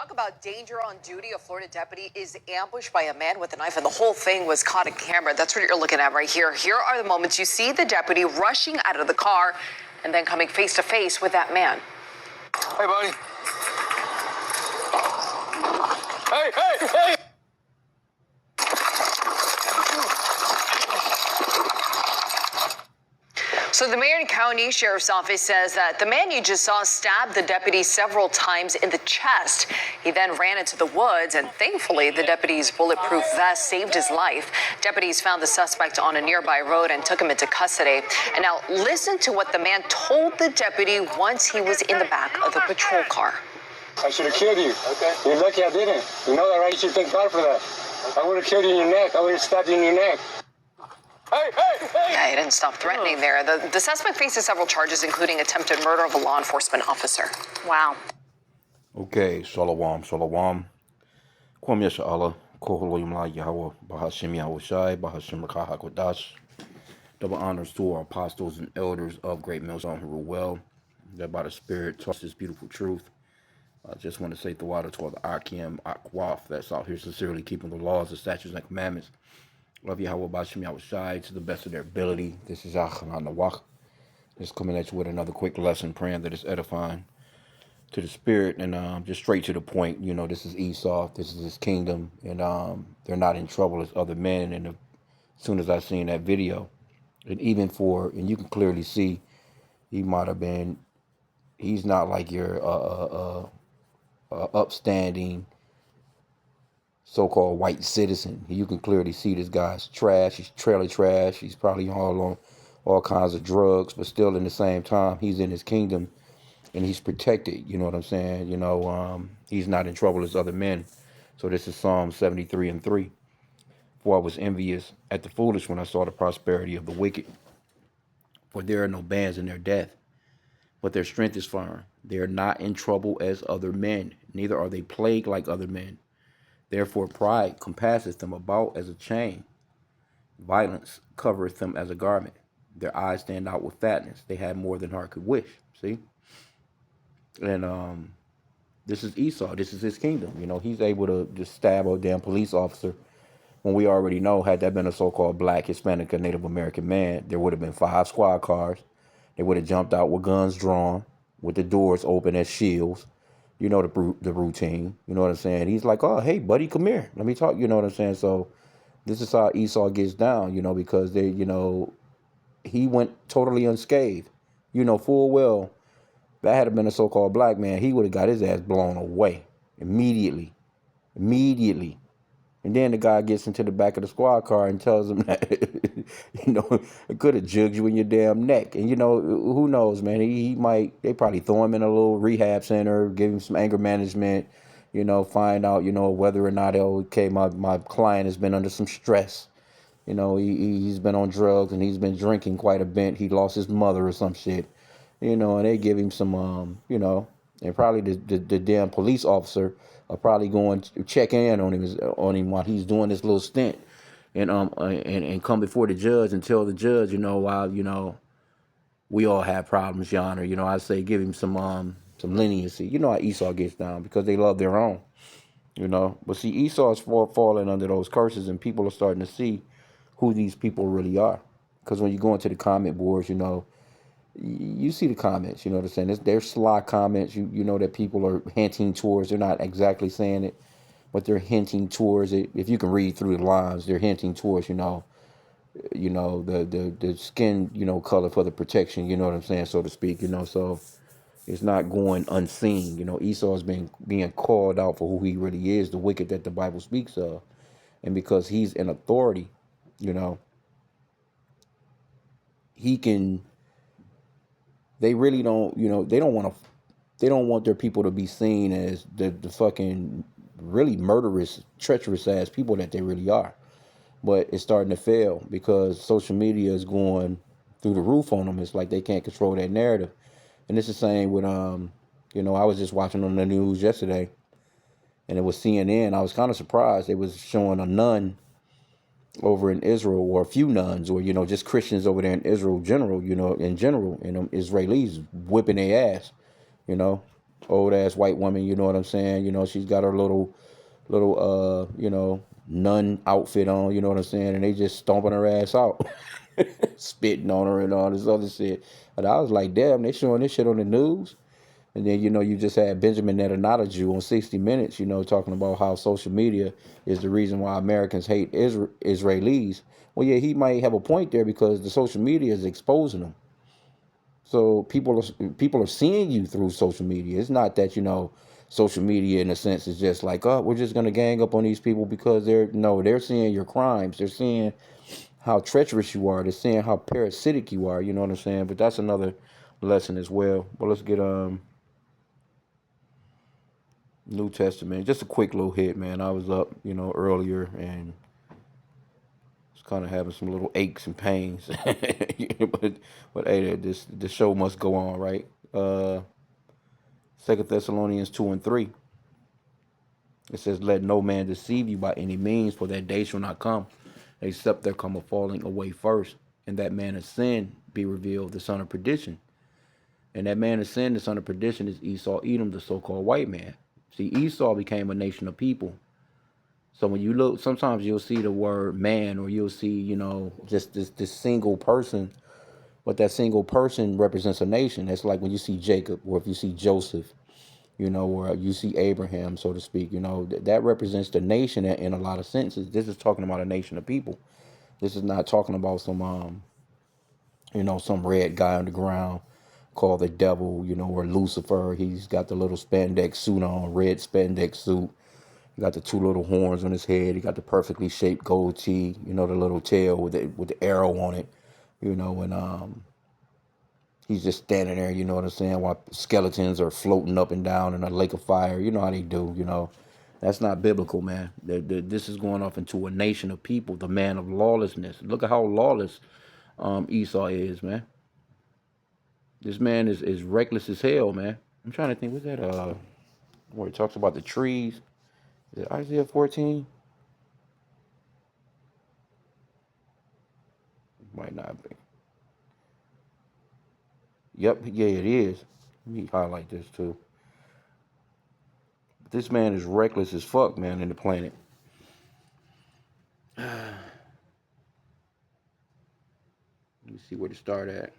talk about danger on duty. A Florida deputy is ambushed by a man with a knife, and the whole thing was caught in camera. That's what you're looking at right here. Here are the moments you see the deputy rushing out of the car and then coming face to face with that man. Hey, buddy. Hey! So the Marion County Sheriff's Office says that the man you just saw stabbed the deputy several times in the chest. He then ran into the woods, and thankfully the deputy's bulletproof vest saved his life. Deputies found the suspect on a nearby road and took him into custody. And now listen to what the man told the deputy once he was in the back of the patrol car. I should have killed you. Okay. You're lucky I didn't. You know that, right? You should thank God for that. I would have killed you in your neck. I would have stabbed you in your neck. Hey! Yeah, he didn't stop threatening there. The suspect faces several charges, including attempted murder of a law enforcement officer. Wow. Okay, Shalom. Kwam Yasha Allah, Koholoyim La Yahweh, Bahashim Yahweh Shai, Bahashim Rakah HaKodash. Double honors to our apostles and elders of Great Millstone who rule well, that by the Spirit taught this beautiful truth. I just want to say the water to all the Akim, Akwaf, that's out here sincerely keeping the laws, the statutes, and commandments. Love Yahweh Bashim Yahweh Shai to the best of their ability. This is Achanan Nawach. Just coming at you with another quick lesson, praying that it's edifying to the spirit and just straight to the point. You know, this is Esau, this is his kingdom, and they're not in trouble as other men. And as soon as I seen that video, and even and you can clearly see, he's not like your upstanding so-called white citizen. You can clearly see this guy's trash. He's trailer trash. He's probably on all kinds of drugs, but still in the same time, he's in his kingdom and he's protected. You know what I'm saying? You know, he's not in trouble as other men. So this is Psalm 73:3. For I was envious at the foolish when I saw the prosperity of the wicked. For there are no bands in their death, but their strength is firm. They are not in trouble as other men, neither are they plagued like other men. Therefore pride compasseth them about as a chain. Violence covereth them as a garment. Their eyes stand out with fatness. They have more than heart could wish. See? And this is Esau. This is his kingdom. You know, he's able to just stab a damn police officer when we already know, had that been a so-called black, Hispanic, or Native American man, there would have been 5 squad cars. They would have jumped out with guns drawn, with the doors open as shields. You know the routine. You know what I'm saying? He's like, oh, hey, buddy, come here. Let me talk. You know what I'm saying? So this is how Esau gets down, you know, because he went totally unscathed. You know, full well, that had been a so-called black man, he would have got his ass blown away immediately. And then the guy gets into the back of the squad car and tells him that, it could have jugged you in your damn neck. And, who knows, man, they probably throw him in a little rehab center, give him some anger management, find out, whether or not, okay, my client has been under some stress. He's been on drugs and he's been drinking quite a bit. He lost his mother or some shit, and they give him some, and probably the damn police officer are probably going to check in on him while he's doing this little stint, and come before the judge and tell the judge, while we all have problems, Your Honor. I say give him some leniency. You know how Esau gets down because they love their own, But see, Esau is falling under those curses, and people are starting to see who these people really are. Because when you go into the comment boards, you see the comments, you know what I'm saying? They're sly comments, you know that people are hinting towards, they're not exactly saying it, but they're hinting towards it. If you can read through the lines, they're hinting towards, the skin, color for the protection, you know what I'm saying, so to speak, so it's not going unseen. Esau is being called out for who he really is, the wicked that the Bible speaks of. And because he's in authority, he can. They really don't, they don't want their people to be seen as the fucking really murderous, treacherous ass people that they really are. But it's starting to fail because social media is going through the roof on them. It's like they can't control that narrative. And it's the same with, I was just watching on the news yesterday and it was CNN. I was kind of surprised. It was showing a nun over in Israel, or a few nuns, or just Christians over there in Israel in general, and Israelis whipping their ass, Old ass white woman, you know what I'm saying? You know, she's got her little nun outfit on, you know what I'm saying? And they just stomping her ass out. Spitting on her and all this other shit. And I was like, damn, they showing this shit on the news. And then, you just had Benjamin Netanyahu on 60 Minutes, talking about how social media is the reason why Americans hate Israelis. Well, yeah, he might have a point there because the social media is exposing them. So people are seeing you through social media. It's not that, social media in a sense is just like, oh, we're just gonna gang up on these people because they're seeing your crimes. They're seeing how treacherous you are. They're seeing how parasitic you are. You know what I'm saying? But that's another lesson as well. But let's get New Testament. Just a quick little hit, man. I was up, earlier and was kind of having some little aches and pains. but hey, this show must go on, right? 2 Thessalonians 2:3. It says, "Let no man deceive you by any means, for that day shall not come, except there come a falling away first, and that man of sin be revealed, the son of perdition." And that man of sin, the son of perdition, is Esau, Edom, the so-called white man. See, Esau became a nation of people. So when you look, sometimes you'll see the word man, or you'll see, just this single person, but that single person represents a nation. That's like when you see Jacob, or if you see Joseph, or you see Abraham, so to speak, that represents the nation in a lot of senses. This is talking about a nation of people. This is not talking about some red guy on the ground called the devil, or Lucifer. He's got the little spandex suit on, red spandex suit. He got the two little horns on his head. He got the perfectly shaped goatee, the little tail with the arrow on it, and he's just standing there, you know what I'm saying, while skeletons are floating up and down in a lake of fire. You know how they do, That's not biblical, man. This is going off into a nation of people, the man of lawlessness. Look at how lawless Esau is, man. This man is reckless as hell, man. I'm trying to think, what's that, where it talks about the trees? Is it Isaiah 14? Might not be. Yep, yeah, it is. Let me highlight this too. This man is reckless as fuck, man, in the planet. Let me see where to start at.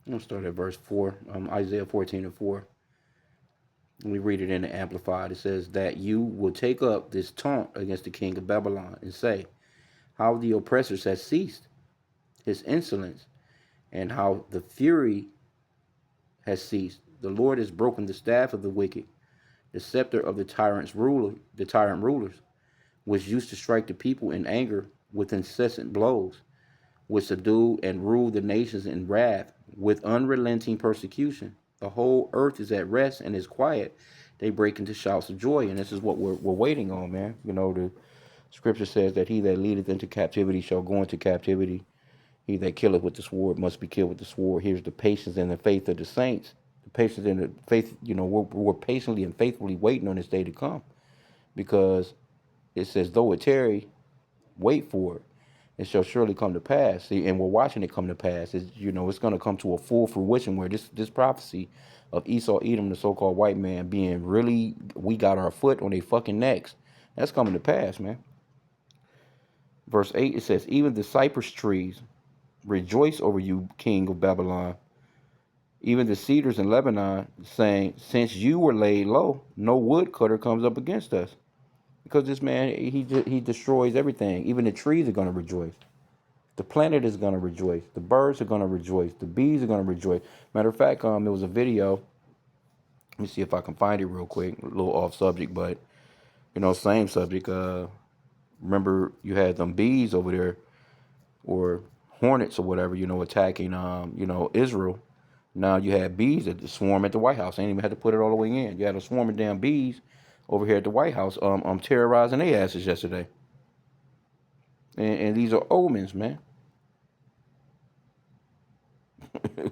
I'm going to start at verse 4, Isaiah 14:4. Let me read it in the Amplified. It says, "That you will take up this taunt against the king of Babylon and say, how the oppressors has ceased his insolence, and how the fury has ceased. The Lord has broken the staff of the wicked, the scepter of the tyrant rulers, which used to strike the people in anger with incessant blows, which subdue and rule the nations in wrath with unrelenting persecution. The whole earth is at rest and is quiet. They break into shouts of joy." And this is what we're waiting on, man. The scripture says that he that leadeth into captivity shall go into captivity. He that killeth with the sword must be killed with the sword. Here's the patience and the faith of the saints. The patience and the faith, we're patiently and faithfully waiting on this day to come. Because it says, though it tarry, wait for it. It shall surely come to pass. See, and we're watching it come to pass. It's going to come to a full fruition where this prophecy of Esau, Edom, the so-called white man, being really, we got our foot on their fucking necks. That's coming to pass, man. Verse 8, it says, "Even the cypress trees rejoice over you, king of Babylon. Even the cedars in Lebanon, saying, since you were laid low, no woodcutter comes up against us." Because this man, he destroys everything. Even the trees are going to rejoice. The planet is going to rejoice. The birds are going to rejoice. The bees are going to rejoice. Matter of fact, there was a video. Let me see if I can find it real quick. A little off subject, but, same subject. Remember, you had them bees over there, or hornets or whatever, attacking, Israel. Now you had bees that swarm at the White House. They ain't even had to put it all the way in. You had a swarm of damn bees over here at the White House, terrorizing their asses yesterday. And these are omens, man.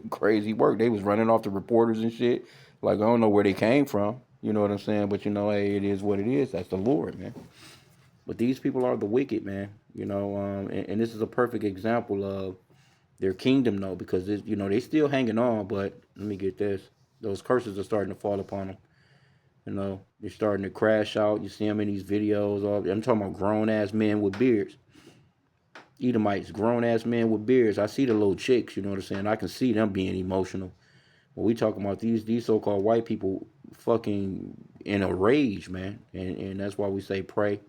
Crazy work. They was running off the reporters and shit. Like, I don't know where they came from. You know what I'm saying? But, hey, it is what it is. That's the Lord, man. But these people are the wicked, man. And this is a perfect example of their kingdom, though, because, they still hanging on. But let me get this. Those curses are starting to fall upon them. They're starting to crash out. You see them in these videos. I'm talking about grown-ass men with beards. Edomites, grown-ass men with beards. I see the little chicks, you know what I'm saying? I can see them being emotional. When we talking about these so-called white people fucking in a rage, man. And that's why we say pray,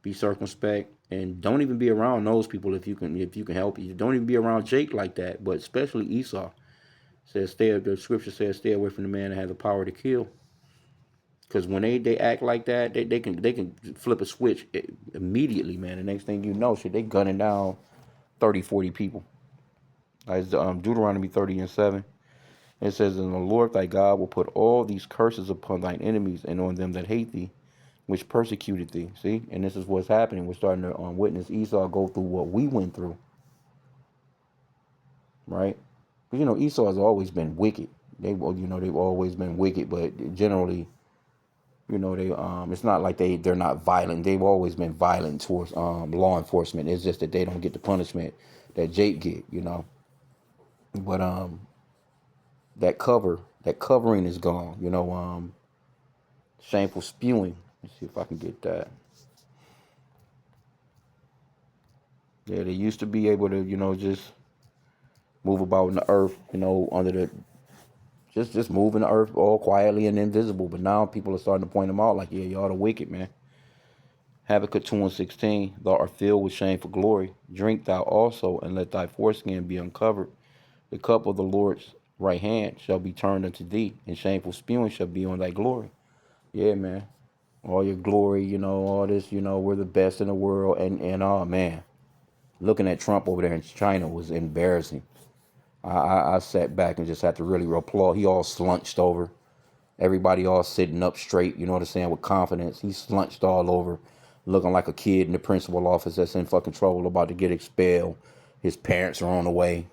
be circumspect, and don't even be around those people if you can help it. Don't even be around Jake like that, but especially Esau. The scripture says stay away from the man that has the power to kill. Because when they act like that, they can flip a switch immediately, man. The next thing you know, shit, they gunning down 30, 40 people. As Deuteronomy 30:7. It says, and the Lord thy God will put all these curses upon thine enemies and on them that hate thee, which persecuted thee. See? And this is what's happening. We're starting to witness Esau go through what we went through. Right? Because, Esau has always been wicked. They've always been wicked, but generally, they it's not like they're not violent. They've always been violent towards law enforcement. It's just that they don't get the punishment that Jake get, But that covering is gone, shameful spewing. Let's see if I can get that. Yeah, they used to be able to, just move about in the earth, under the just moving the earth all quietly and invisible. But now people are starting to point them out like, yeah, y'all the wicked, man. Habakkuk 2:16, thou art filled with shameful glory. Drink thou also, and let thy foreskin be uncovered. The cup of the Lord's right hand shall be turned unto thee, and shameful spewing shall be on thy glory. Yeah, man. All your glory, all this, we're the best in the world. And oh, man, looking at Trump over there in China was embarrassing. I sat back and just had to really applaud. He all slunched over. Everybody all sitting up straight, you know what I'm saying, with confidence. He slunched all over, looking like a kid in the principal office that's in fucking trouble, about to get expelled. His parents are on the way.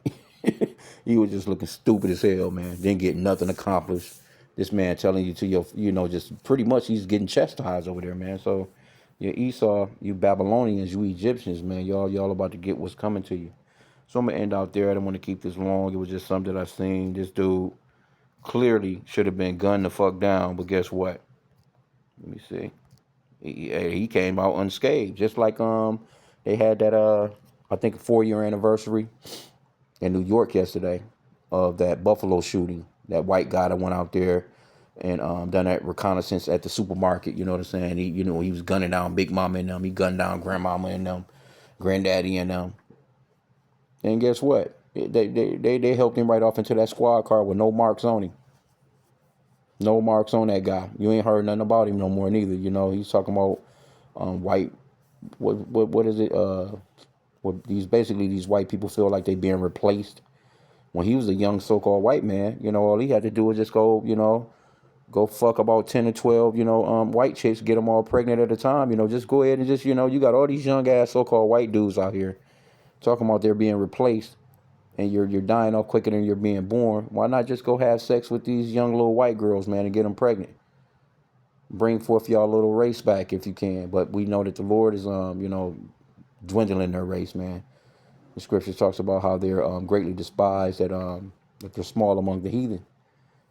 He was just looking stupid as hell, man. Didn't get nothing accomplished. This man telling you to your, just pretty much he's getting chastised over there, man. So, you Esau, you Babylonians, you Egyptians, man, y'all about to get what's coming to you. So I'm going to end out there. I don't want to keep this long. It was just something that I seen. This dude clearly should have been gunned the fuck down, but guess what? Let me see. He came out unscathed, just like they had that I think a 4-year anniversary in New York yesterday of that Buffalo shooting. That white guy that went out there and done that reconnaissance at the supermarket. You know what I'm saying? He was gunning down Big Mama and them. He gunned down Grandmama and them, Granddaddy and them. And guess what? They helped him right off into that squad car with no marks on him. No marks on that guy. You ain't heard nothing about him no more neither. He's talking about white. What is it? These white people feel like they being replaced. When he was a young so-called white man, all he had to do was just go fuck about 10 or 12, white chicks, get them all pregnant at a time. Just go ahead and just, you got all these young ass so-called white dudes out here talking about they're being replaced, and you're dying off quicker than you're being born. Why not just go have sex with these young little white girls, man, and get them pregnant? Bring forth y'all little race back if you can. But we know that the Lord is, dwindling their race, man. The scripture talks about how they're greatly despised, that they're small among the heathen,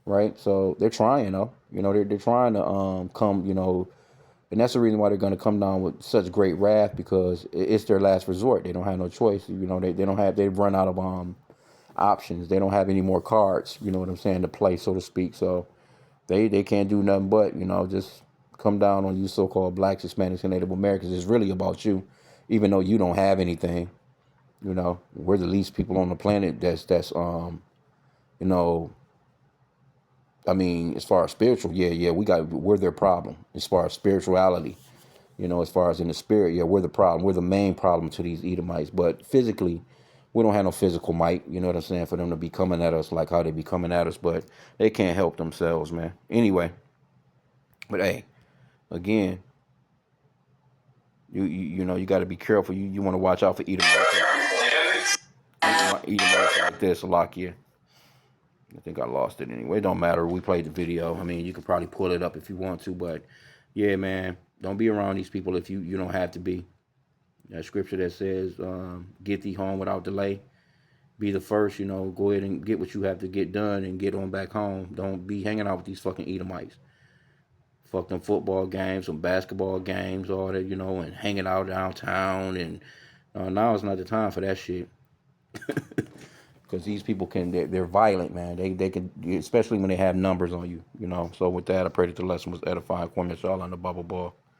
right? So they're trying, though. They're trying to come, and that's the reason why they're going to come down with such great wrath, because it's their last resort. They don't have no choice. They've run out of options. They don't have any more cards, you know what I'm saying, to play, so to speak. So they can't do nothing but, just come down on you so-called blacks, Hispanics, and Native Americans. It's really about you, even though you don't have anything. We're the least people on the planet that's I mean, as far as spiritual, we're their problem. As far as spirituality, as far as in the spirit, we're the problem. We're the main problem to these Edomites. But physically, we don't have no physical might, you know what I'm saying, for them to be coming at us like how they be coming at us. But they can't help themselves, man. Anyway, but hey, again, you got to be careful. You want to watch out for Edomites. Edomites like this, Lakia. I think I lost it anyway. It don't matter. We played the video. I mean, you could probably pull it up if you want to, but yeah, man, don't be around these people if you don't have to be. That scripture that says, "Get thee home without delay." Be the first, go ahead and get what you have to get done and get on back home. Don't be hanging out with these fucking Edomites. Fuck them football games, some basketball games, all that, and hanging out downtown. And now is not the time for that shit. Because these people they're violent, man. They can, especially when they have numbers on you, So with that, I pray that the lesson was edifying. Kwame Shala on the Bubble Ball.